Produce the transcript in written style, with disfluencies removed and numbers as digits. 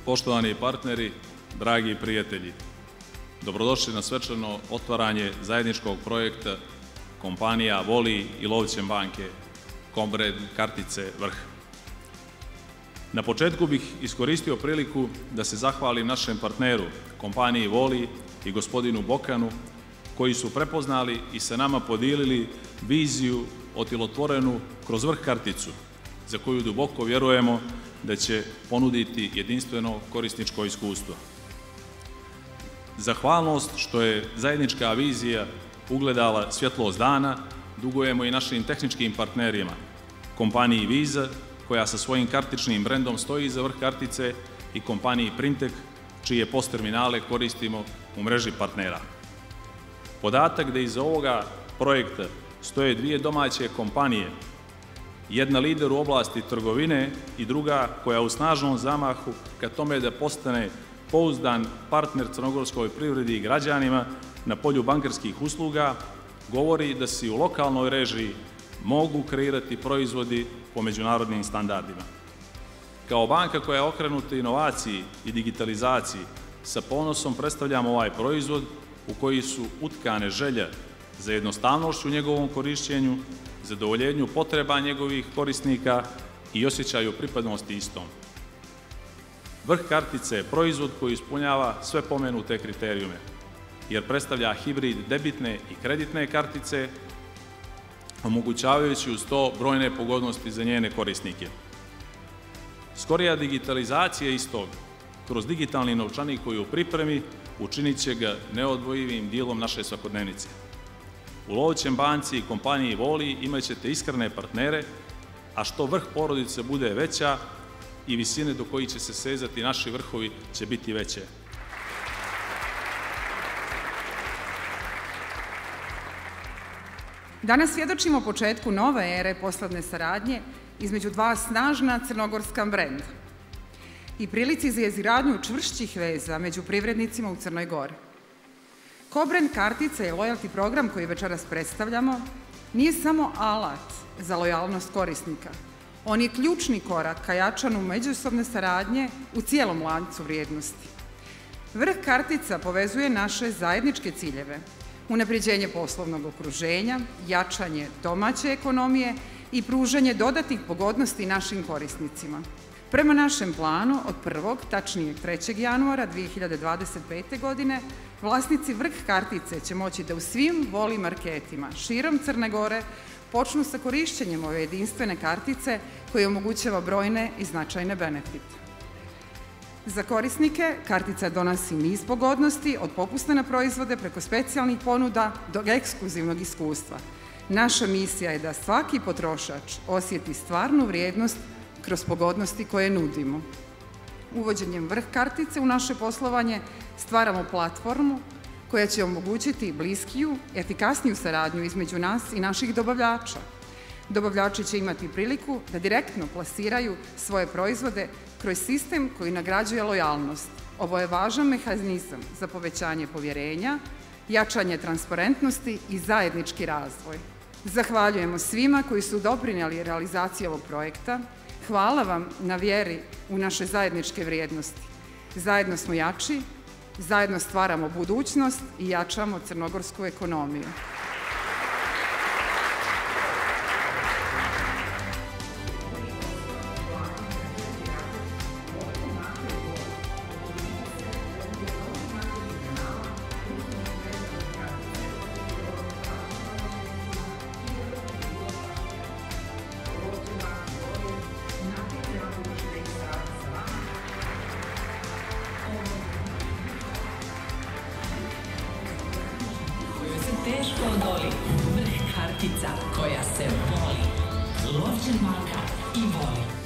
poštovani partneri, dragi prijatelji, dobrodošli na svečano otvaranje zajedničkog projekta kompanija Voli i Lovćen banke Kombrend kartice Vrh. Na početku bih iskoristio priliku da se zahvalim našem partneru, kompaniji Voli i gospodinu Bokanu, koji su prepoznali i sa nama podijelili viziju otilotvorenu kroz Vrh karticu, za koju duboko vjerujemo da će ponuditi jedinstveno korisničko iskustvo. Zahvalnost što je zajednička vizija ugledala svjetlost dana dugujemo i našim tehničkim partnerima, kompaniji Visa, koja sa svojim kartičnim brendom stoji iza Vrh kartice, i kompaniji Printek, čije POS terminale koristimo u mreži partnera. Podatak da iza ovoga projekta stoje dvije domaće kompanije, jedna lider u oblasti trgovine i druga koja u snažnom zamahu ka tome da postane pouzdan partner crnogorskoj privredi i građanima na polju bankarskih usluga, govori da se u lokalnoj režiji mogu kreirati proizvodi po međunarodnim standardima. Kao banka koja je okrenuta inovaciji i digitalizaciji, sa ponosom predstavljamo ovaj proizvod u koji su utkane želja za jednostavnošću u njegovom korišćenju, zadovoljenju potreba njegovih korisnika i osjećaju pripadnosti istom. Vrh kartice je proizvod koji ispunjava sve pomenute kriterijume, jer predstavlja hibrid debitne i kreditne kartice, omogućavajući uz to brojne pogodnosti za njene korisnike. Skorija digitalizacija istog kroz digitalni novčanik koji je u pripremi učinit će ga neodvojivim dijelom naše svakodnevnice. U Lovćen banci i kompaniji Voli imat ćete iskrene partnere, a što vrh porodice bude veća i visine do kojih će se sezati naši vrhovi će biti veće. Danas svjedočimo početku nove ere poslovne saradnje između dva snažna crnogorska brenda i prilici za izgradnju čvršćih veza među privrednicima u Crnoj Gori. Kombrend kartica i lojalty program koji večeras predstavljamo nije samo alat za lojalnost korisnika. On je ključni korak ka jačanju međusobne saradnje u cijelom lancu vrijednosti. Vrh kartica povezuje naše zajedničke ciljeve: unapređenje poslovnog okruženja, jačanje domaće ekonomije i pružanje dodatnih pogodnosti našim korisnicima. Prema našem planu, od 1. tačnije 3. januara 2025. godine, vlasnici Vrh kartice će moći da u svim Voli marketima širom Crne Gore počnu sa korišćenjem ove jedinstvene kartice koja omogućava brojne i značajne benefite. Za korisnike kartica donosi niz pogodnosti, od popusta na proizvode preko specijalnih ponuda do ekskluzivnog iskustva. Naša misija je da svaki potrošač osjeti stvarnu vrijednost kroz pogodnosti koje nudimo. Uvođenjem Vrh kartice u naše poslovanje stvaramo platformu koja će omogućiti bliskiju, efikasniju saradnju između nas i naših dobavljača. Dobavljači će imati priliku da direktno plasiraju svoje proizvode kroz sistem koji nagrađuje lojalnost. Ovo je važan mehanizam za povećanje povjerenja, jačanje transparentnosti i zajednički razvoj. Zahvaljujemo svima koji su doprinijeli realizaciji ovog projekta. Hvala vam na vjeri u naše zajedničke vrijednosti. Zajedno smo jači, zajedno stvaramo budućnost i jačamo crnogorsku ekonomiju. Teško odoli, Vrh kartica koja se voli. Lovćen banka i Voli.